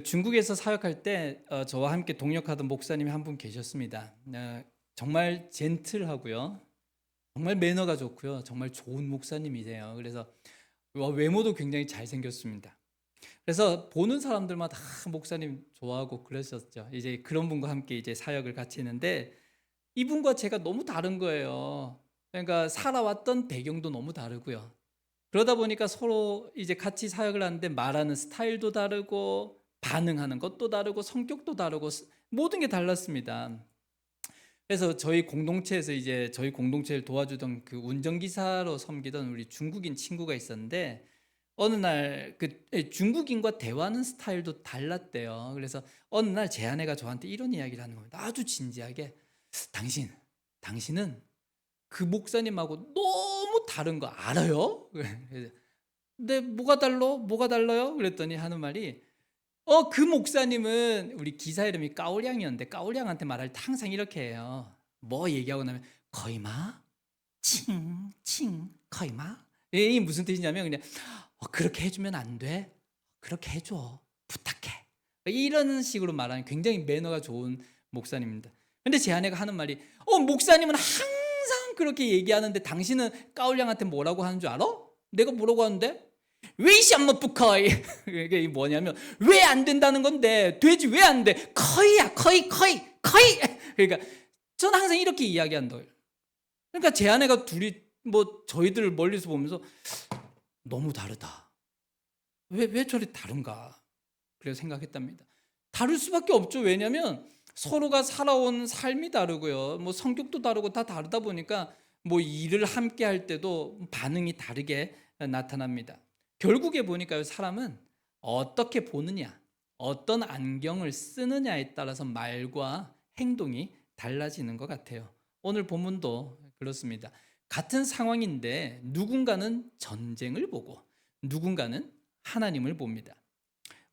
중국에서 사역할 때 저와 함께 동역하던 목사님이 한 분 계셨습니다. 정말 젠틀하고요. 정말 매너가 좋고요. 정말 좋은 목사님이세요. 그래서 외모도 굉장히 잘생겼습니다. 그래서 보는 사람들마다 다 목사님 좋아하고 그러셨죠. 이제 그런 분과 함께 이제 사역을 같이 했는데 이분과 제가 너무 다른 거예요. 그러니까 살아왔던 배경도 너무 다르고요. 그러다 보니까 서로 이제 같이 사역을 하는데 말하는 스타일도 다르고 반응하는 것도 다르고 성격도 다르고 모든 게 달랐습니다. 그래서 저희 공동체를 도와주던 그 운전기사로 섬기던 우리 중국인 친구가 있었는데 어느 날 중국인과 대화하는 스타일도 달랐대요. 그래서 어느 날 제 아내가 저한테 이런 이야기를 하는 겁니다. 아주 진지하게 당신은 그 목사님하고 너무 다른 거 알아요? 그래서 근데 뭐가 달라요? 그랬더니 하는 말이 그 목사님은 우리 기사 이름이 까오량이었는데 까오량한테 말할 때 항상 이렇게 해요. 뭐 얘기하고 나면 거이마 칭칭 거이마 이 무슨 뜻이냐면 그냥 그렇게 해주면 안 돼. 그렇게 해줘. 부탁해. 이런 식으로 말하는 굉장히 매너가 좋은 목사님입니다. 근데 제 아내가 하는 말이 목사님은 항상 그렇게 얘기하는데 당신은 까올량한테 뭐라고 하는 줄 알아? 내가 뭐라고 하는데? 왜시안먹부커이 이게 뭐냐면 왜 안 된다는 건데 되지 왜 안 돼? 커이야 커이 그러니까 저는 항상 이렇게 이야기한다. 그러니까 제 아내가 둘이 뭐 저희들 멀리서 보면서 너무 다르다. 왜 저리 다른가? 그래서 생각했답니다. 다를 수밖에 없죠. 왜냐하면 서로가 살아온 삶이 다르고요. 뭐 성격도 다르고 다 다르다 보니까 뭐 일을 함께 할 때도 반응이 다르게 나타납니다. 결국에 보니까요, 사람은 어떻게 보느냐, 어떤 안경을 쓰느냐에 따라서 말과 행동이 달라지는 것 같아요. 오늘 본문도 그렇습니다. 같은 상황인데 누군가는 전쟁을 보고 누군가는 하나님을 봅니다.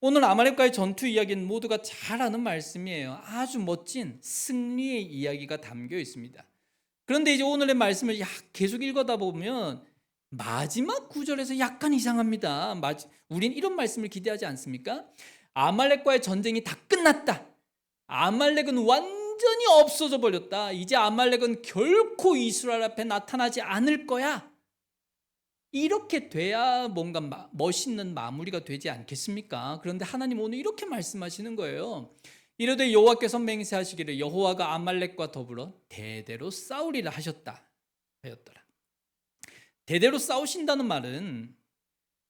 오늘 아말렉과의 전투 이야기는 모두가 잘 아는 말씀이에요. 아주 멋진 승리의 이야기가 담겨 있습니다. 그런데 이제 오늘의 말씀을 계속 읽어다 보면 마지막 구절에서 약간 이상합니다. 우린 이런 말씀을 기대하지 않습니까? 아말렉과의 전쟁이 다 끝났다. 아말렉은 완전히 없어져 버렸다. 이제 아말렉은 결코 이스라엘 앞에 나타나지 않을 거야. 이렇게 돼야 뭔가 멋있는 마무리가 되지 않겠습니까? 그런데 하나님 오늘 이렇게 말씀하시는 거예요. 이르되 여호와께서 맹세하시기를 여호와가 아말렉과 더불어 대대로 싸우리라 하셨다 하였더라. 대대로 싸우신다는 말은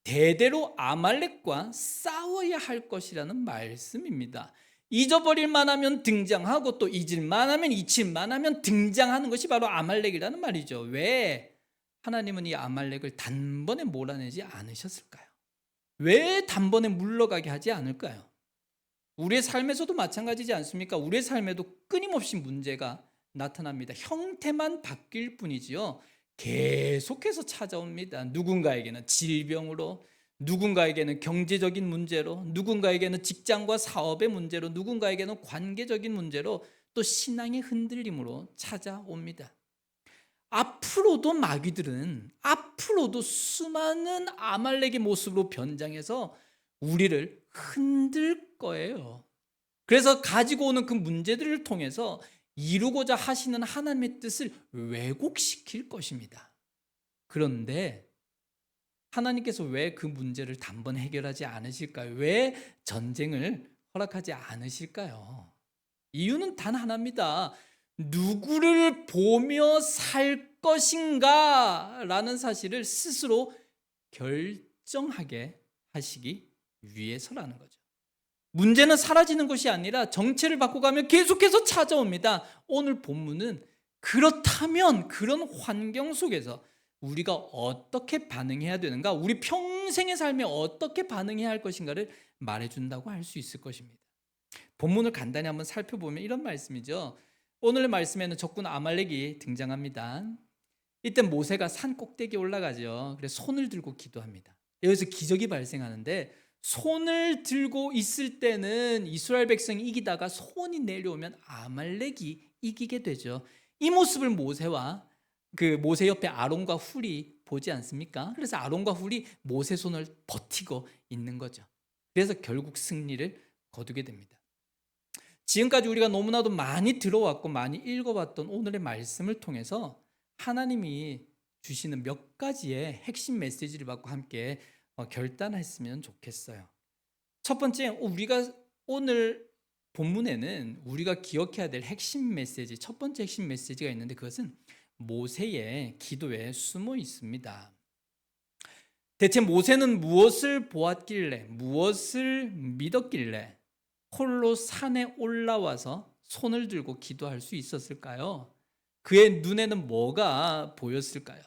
대대로 아말렉과 싸워야 할 것이라는 말씀입니다. 잊어버릴 만하면 등장하고 또 잊을 만하면 잊힐 만하면 등장하는 것이 바로 아말렉이라는 말이죠. 왜? 하나님은 이 아말렉을 단번에 몰아내지 않으셨을까요? 왜 단번에 물러가게 하지 않을까요? 우리의 삶에서도 마찬가지지 않습니까? 우리의 삶에도 끊임없이 문제가 나타납니다. 형태만 바뀔 뿐이지요. 계속해서 찾아옵니다. 누군가에게는 질병으로, 누군가에게는 경제적인 문제로, 누군가에게는 직장과 사업의 문제로, 누군가에게는 관계적인 문제로, 또 신앙의 흔들림으로 찾아옵니다. 앞으로도 마귀들은 앞으로도 수많은 아말렉의 모습으로 변장해서 우리를 흔들 거예요. 그래서 가지고 오는 그 문제들을 통해서 이루고자 하시는 하나님의 뜻을 왜곡시킬 것입니다. 그런데 하나님께서 왜 그 문제를 단번에 해결하지 않으실까요? 왜 전쟁을 허락하지 않으실까요? 이유는 단 하나입니다. 누구를 보며 살 것인가 라는 사실을 스스로 결정하게 하시기 위해서라는 거죠. 문제는 사라지는 것이 아니라 정체를 바꿔가면 계속해서 찾아옵니다. 오늘 본문은 그렇다면 그런 환경 속에서 우리가 어떻게 반응해야 되는가, 우리 평생의 삶에 어떻게 반응해야 할 것인가를 말해준다고 할 수 있을 것입니다. 본문을 간단히 한번 살펴보면 이런 말씀이죠. 오늘의 말씀에는 적군 아말렉이 등장합니다. 이때 모세가 산 꼭대기에 올라가죠. 그래서 손을 들고 기도합니다. 여기서 기적이 발생하는데 손을 들고 있을 때는 이스라엘 백성이 이기다가 손이 내려오면 아말렉이 이기게 되죠. 이 모습을 모세와 그 모세 옆에 아론과 훌이 보지 않습니까? 그래서 아론과 훌이 모세 손을 버티고 있는 거죠. 그래서 결국 승리를 거두게 됩니다. 지금까지 우리가 너무나도 많이 들어왔고 많이 읽어봤던 오늘의 말씀을 통해서 하나님이 주시는 몇 가지의 핵심 메시지를 받고 함께 결단했으면 좋겠어요. 첫 번째, 우리가 오늘 본문에는 우리가 기억해야 될 핵심 메시지, 첫 번째 핵심 메시지가 있는데 그것은 모세의 기도에 숨어 있습니다. 대체 모세는 무엇을 보았길래, 무엇을 믿었길래 홀로 산에 올라와서 손을 들고 기도할 수 있었을까요? 그의 눈에는 뭐가 보였을까요?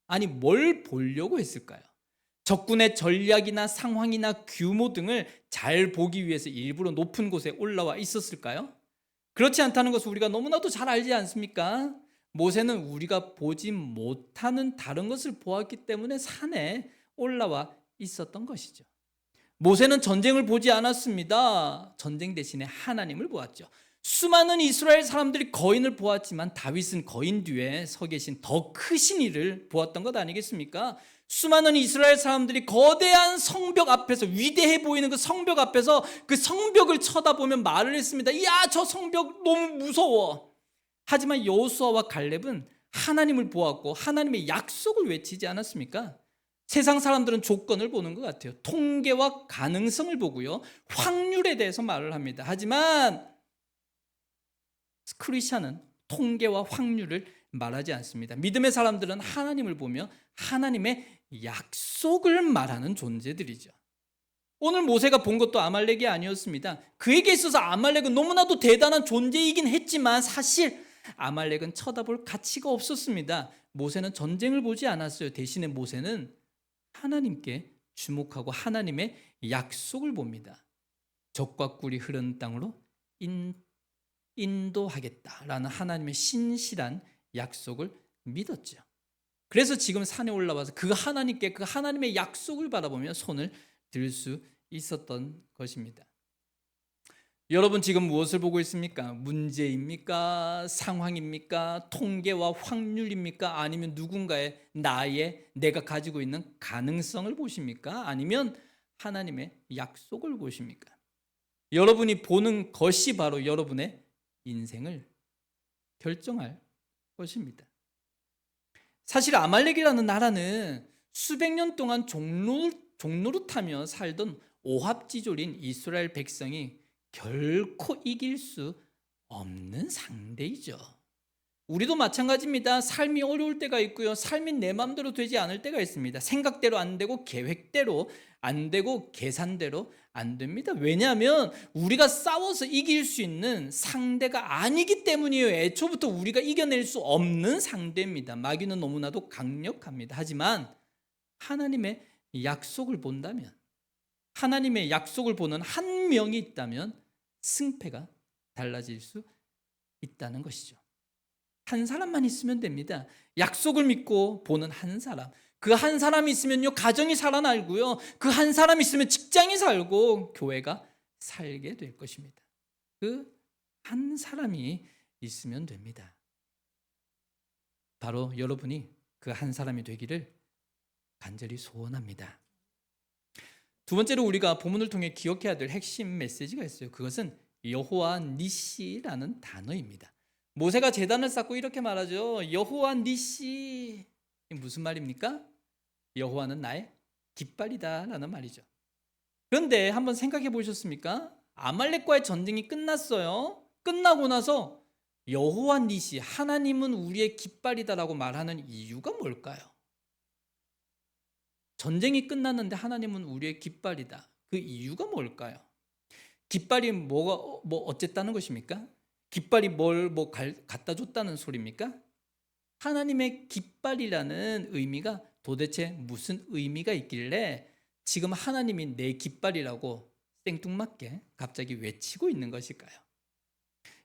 아니, 뭘 보려고 했을까요? 적군의 전략이나 상황이나 규모 등을 잘 보기 위해서 일부러 높은 곳에 올라와 있었을까요? 그렇지 않다는 것을 우리가 너무나도 잘 알지 않습니까? 모세는 우리가 보지 못하는 다른 것을 보았기 때문에 산에 올라와 있었던 것이죠. 모세는 전쟁을 보지 않았습니다. 전쟁 대신에 하나님을 보았죠. 수많은 이스라엘 사람들이 거인을 보았지만 다윗은 거인 뒤에 서 계신 더 크신 이를 보았던 것 아니겠습니까? 수많은 이스라엘 사람들이 거대한 성벽 앞에서, 위대해 보이는 그 성벽 앞에서 그 성벽을 쳐다보며 말을 했습니다. 야, 저 성벽 너무 무서워. 하지만 여호수아와 갈렙은 하나님을 보았고 하나님의 약속을 외치지 않았습니까? 세상 사람들은 조건을 보는 것 같아요. 통계와 가능성을 보고요, 확률에 대해서 말을 합니다. 하지만 크리스천은 통계와 확률을 말하지 않습니다. 믿음의 사람들은 하나님을 보며 하나님의 약속을 말하는 존재들이죠. 오늘 모세가 본 것도 아말렉이 아니었습니다. 그에게 있어서 아말렉은 너무나도 대단한 존재이긴 했지만 사실 아말렉은 쳐다볼 가치가 없었습니다. 모세는 전쟁을 보지 않았어요. 대신에 모세는 하나님께 주목하고 하나님의 약속을 봅니다. 적과 꿀이 흐르는 땅으로 인도하겠다라는 하나님의 신실한 약속을 믿었죠. 그래서 지금 산에 올라와서 그 하나님께, 그 하나님의 약속을 바라보며 손을 들 수 있었던 것입니다. 여러분 지금 무엇을 보고 있습니까? 문제입니까? 상황입니까? 통계와 확률입니까? 아니면 누군가의 내가 가지고 있는 가능성을 보십니까? 아니면 하나님의 약속을 보십니까? 여러분이 보는 것이 바로 여러분의 인생을 결정할 것입니다. 사실 아말렉이라는 나라는 수백 년 동안 종노릇하며 살던 오합지졸인 이스라엘 백성이 결코 이길 수 없는 상대이죠. 우리도 마찬가지입니다. 삶이 어려울 때가 있고요, 삶이 내 마음대로 되지 않을 때가 있습니다. 생각대로 안 되고 계획대로 안 되고 계산대로 안 됩니다. 왜냐하면 우리가 싸워서 이길 수 있는 상대가 아니기 때문이에요. 애초부터 우리가 이겨낼 수 없는 상대입니다. 마귀는 너무나도 강력합니다. 하지만 하나님의 약속을 본다면, 하나님의 약속을 보는 한 명이 있다면 승패가 달라질 수 있다는 것이죠. 한 사람만 있으면 됩니다. 약속을 믿고 보는 한 사람. 그 한 사람이 있으면요, 가정이 살아나고요, 그 한 사람이 있으면 직장이 살고 교회가 살게 될 것입니다. 그 한 사람이 있으면 됩니다. 바로 여러분이 그 한 사람이 되기를 간절히 소원합니다. 두 번째로 우리가 본문을 통해 기억해야 될 핵심 메시지가 있어요. 그것은 여호와 니시라는 단어입니다. 모세가 제단을 쌓고 이렇게 말하죠. 여호와 니시. 무슨 말입니까? 여호와는 나의 깃발이다 라는 말이죠. 그런데 한번 생각해 보셨습니까? 아말렉과의 전쟁이 끝났어요. 끝나고 나서 여호와 니시, 하나님은 우리의 깃발이다라고 말하는 이유가 뭘까요? 전쟁이 끝났는데 하나님은 우리의 깃발이다. 그 이유가 뭘까요? 깃발이 뭐 어쨌다는 것입니까? 깃발이 뭘 갖다 줬다는 소리입니까? 하나님의 깃발이라는 의미가 도대체 무슨 의미가 있길래 지금 하나님이 내 깃발이라고 생뚱맞게 갑자기 외치고 있는 것일까요?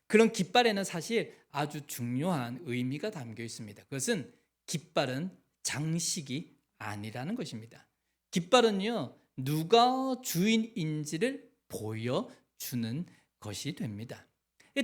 그런 깃발에는 사실 아주 중요한 의미가 담겨 있습니다. 그것은 깃발은 장식이 아니라는 것입니다. 깃발은요, 누가 주인인지를 보여주는 것이 됩니다.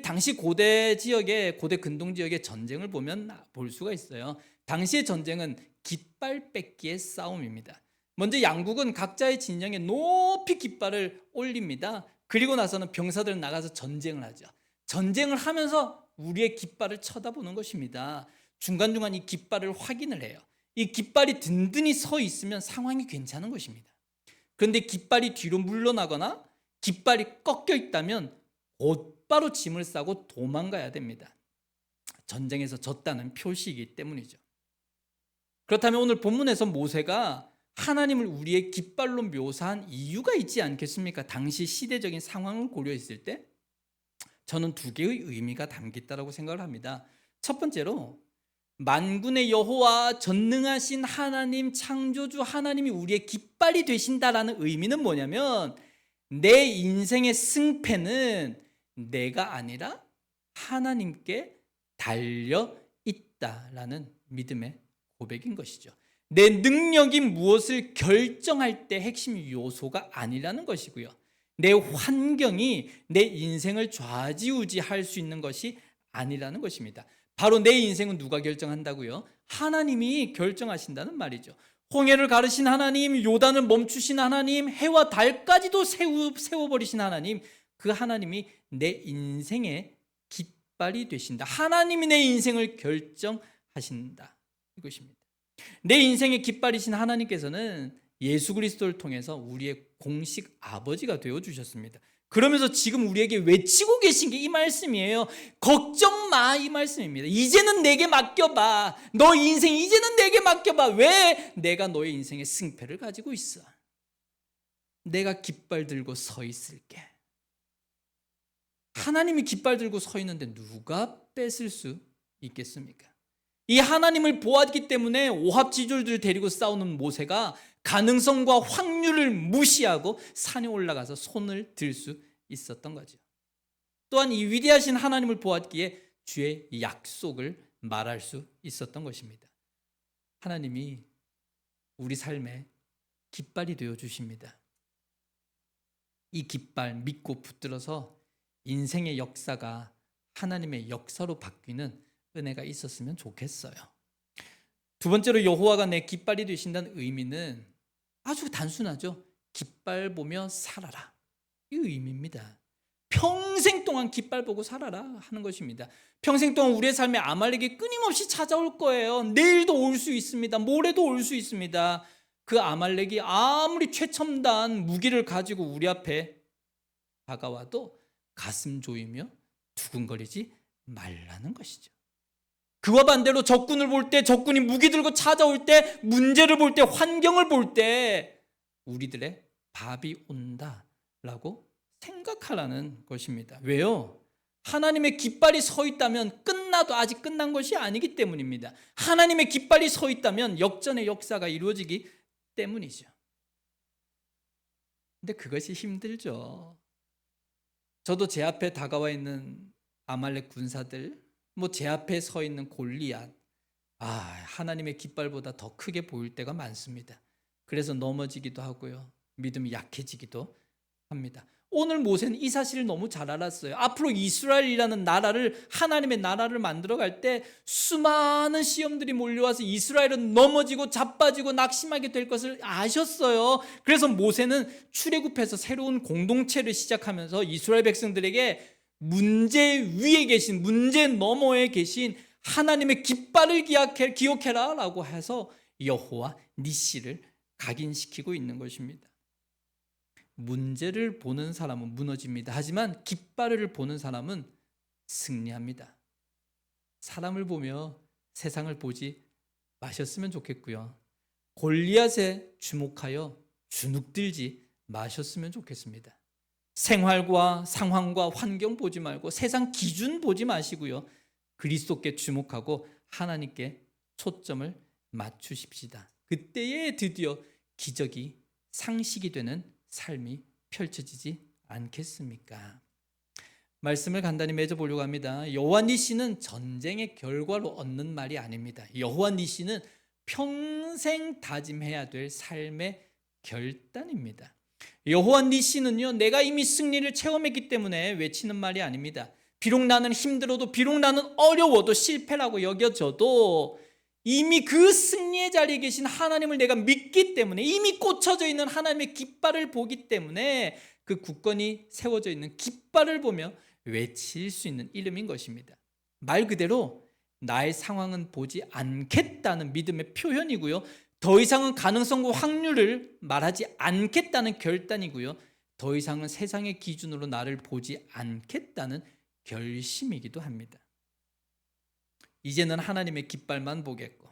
당시 고대 지역의, 고대 근동 지역의 전쟁을 보면 볼 수가 있어요. 당시의 전쟁은 깃발 뺏기의 싸움입니다. 먼저 양국은 각자의 진영에 높이 깃발을 올립니다. 그리고 나서는 병사들은 나가서 전쟁을 하죠. 전쟁을 하면서 우리의 깃발을 쳐다보는 것입니다. 중간중간 이 깃발을 확인을 해요. 이 깃발이 든든히 서 있으면 상황이 괜찮은 것입니다. 그런데 깃발이 뒤로 물러나거나 깃발이 꺾여 있다면 곧바로 짐을 싸고 도망가야 됩니다. 전쟁에서 졌다는 표시이기 때문이죠. 그렇다면 오늘 본문에서 모세가 하나님을 우리의 깃발로 묘사한 이유가 있지 않겠습니까? 당시 시대적인 상황을 고려했을 때 저는 두 개의 의미가 담겼다고 생각을 합니다. 첫 번째로 만군의 여호와 전능하신 하나님 창조주 하나님이 우리의 깃발이 되신다라는 의미는 뭐냐면 내 인생의 승패는 내가 아니라 하나님께 달려 있다라는 믿음의 고백인 것이죠. 내 능력이 무엇을 결정할 때 핵심 요소가 아니라는 것이고요. 내 환경이 내 인생을 좌지우지할 수 있는 것이 아니라는 것입니다. 바로 내 인생은 누가 결정한다고요? 하나님이 결정하신다는 말이죠. 홍해를 가르신 하나님, 요단을 멈추신 하나님, 해와 달까지도 세워버리신 하나님, 그 하나님이 내 인생의 깃발이 되신다. 하나님이 내 인생을 결정하신다. 이것입니다. 내 인생의 깃발이신 하나님께서는 예수 그리스도를 통해서 우리의 공식 아버지가 되어주셨습니다. 그러면서 지금 우리에게 외치고 계신 게 이 말씀이에요. 걱정 마, 이 말씀입니다. 이제는 내게 맡겨봐. 너 인생 이제는 내게 맡겨봐. 왜? 내가 너의 인생의 승패를 가지고 있어. 내가 깃발 들고 서 있을게. 하나님이 깃발 들고 서 있는데 누가 뺏을 수 있겠습니까? 이 하나님을 보았기 때문에 오합지졸들 데리고 싸우는 모세가 가능성과 확률을 무시하고 산에 올라가서 손을 들 수 있었던 거죠. 또한 이 위대하신 하나님을 보았기에 주의 약속을 말할 수 있었던 것입니다. 하나님이 우리 삶에 깃발이 되어 주십니다. 이 깃발 믿고 붙들어서 인생의 역사가 하나님의 역사로 바뀌는 은혜가 있었으면 좋겠어요. 두 번째로 여호와가 내 깃발이 되신다는 의미는 아주 단순하죠. 깃발 보며 살아라. 이 의미입니다. 평생 동안 깃발 보고 살아라 하는 것입니다. 평생 동안 우리의 삶에 아말렉이 끊임없이 찾아올 거예요. 내일도 올 수 있습니다. 모레도 올 수 있습니다. 그 아말렉이 아무리 최첨단 무기를 가지고 우리 앞에 다가와도 가슴 조이며 두근거리지 말라는 것이죠. 그와 반대로 적군을 볼 때, 적군이 무기 들고 찾아올 때, 문제를 볼 때, 환경을 볼 때 우리들의 밥이 온다라고 생각하라는 것입니다. 왜요? 하나님의 깃발이 서 있다면 끝나도 아직 끝난 것이 아니기 때문입니다. 하나님의 깃발이 서 있다면 역전의 역사가 이루어지기 때문이죠. 근데 그것이 힘들죠. 저도 제 앞에 다가와 있는 아말렉 군사들, 제 앞에 서 있는 골리앗, 하나님의 깃발보다 더 크게 보일 때가 많습니다. 그래서 넘어지기도 하고요. 믿음이 약해지기도 합니다. 오늘 모세는 이 사실을 너무 잘 알았어요. 앞으로 이스라엘이라는 나라를, 하나님의 나라를 만들어갈 때 수많은 시험들이 몰려와서 이스라엘은 넘어지고 자빠지고 낙심하게 될 것을 아셨어요. 그래서 모세는 출애굽해서 새로운 공동체를 시작하면서 이스라엘 백성들에게 문제 위에 계신, 문제 너머에 계신 하나님의 깃발을 기억해라 라고 해서 여호와 니시를 각인시키고 있는 것입니다. 문제를 보는 사람은 무너집니다. 하지만 깃발을 보는 사람은 승리합니다. 사람을 보며 세상을 보지 마셨으면 좋겠고요. 골리앗에 주목하여 주눅들지 마셨으면 좋겠습니다. 생활과 상황과 환경 보지 말고 세상 기준 보지 마시고요. 그리스도께 주목하고 하나님께 초점을 맞추십시다. 그때에 드디어 기적이 상식이 되는 삶이 펼쳐지지 않겠습니까? 말씀을 간단히 맺어보려고 합니다. 여호와 니시는 전쟁의 결과로 얻는 말이 아닙니다. 여호와 니시는 평생 다짐해야 될 삶의 결단입니다. 여호와 니시는요, 내가 이미 승리를 체험했기 때문에 외치는 말이 아닙니다. 비록 나는 힘들어도, 비록 나는 어려워도, 실패라고 여겨져도 이미 그 승리의 자리에 계신 하나님을 내가 믿기 때문에, 이미 꽂혀져 있는 하나님의 깃발을 보기 때문에 그 굳건히 세워져 있는 깃발을 보며 외칠 수 있는 이름인 것입니다. 말 그대로 나의 상황은 보지 않겠다는 믿음의 표현이고요. 더 이상은 가능성과 확률을 말하지 않겠다는 결단이고요. 더 이상은 세상의 기준으로 나를 보지 않겠다는 결심이기도 합니다. 이제는 하나님의 깃발만 보겠고,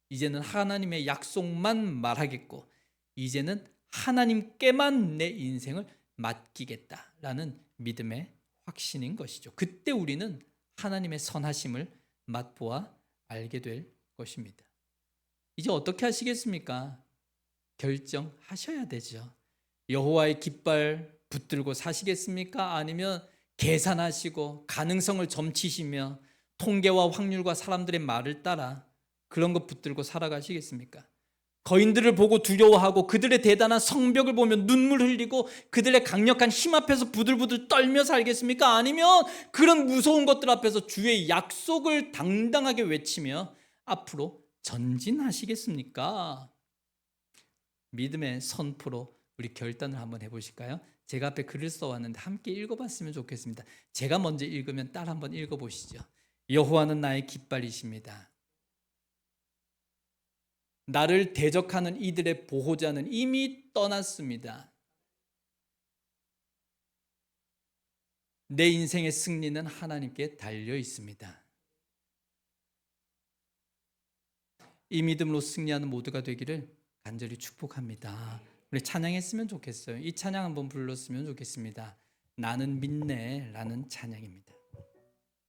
이제는 하나님의 약속만 말하겠고, 이제는 하나님께만 내 인생을 맡기겠다라는 믿음의 확신인 것이죠. 그때 우리는 하나님의 선하심을 맛보아 알게 될 것입니다. 이제 어떻게 하시겠습니까? 결정하셔야 되죠. 여호와의 깃발 붙들고 사시겠습니까? 아니면 계산하시고 가능성을 점치시며 통계와 확률과 사람들의 말을 따라 그런 것 붙들고 살아가시겠습니까? 거인들을 보고 두려워하고 그들의 대단한 성벽을 보면 눈물 흘리고 그들의 강력한 힘 앞에서 부들부들 떨며 살겠습니까? 아니면 그런 무서운 것들 앞에서 주의 약속을 당당하게 외치며 앞으로 전진하시겠습니까? 믿음의 선포로 우리 결단을 한번 해보실까요? 제가 앞에 글을 써왔는데 함께 읽어봤으면 좋겠습니다. 제가 먼저 읽으면 딸 한번 읽어보시죠. 여호와는 나의 깃발이십니다. 나를 대적하는 이들의 보호자는 이미 떠났습니다. 내 인생의 승리는 하나님께 달려 있습니다. 이 믿음으로 승리하는 모두가 되기를 간절히 축복합니다. 우리 찬양했으면 좋겠어요. 이 찬양 한번 불렀으면 좋겠습니다. 나는 믿네 라는 찬양입니다.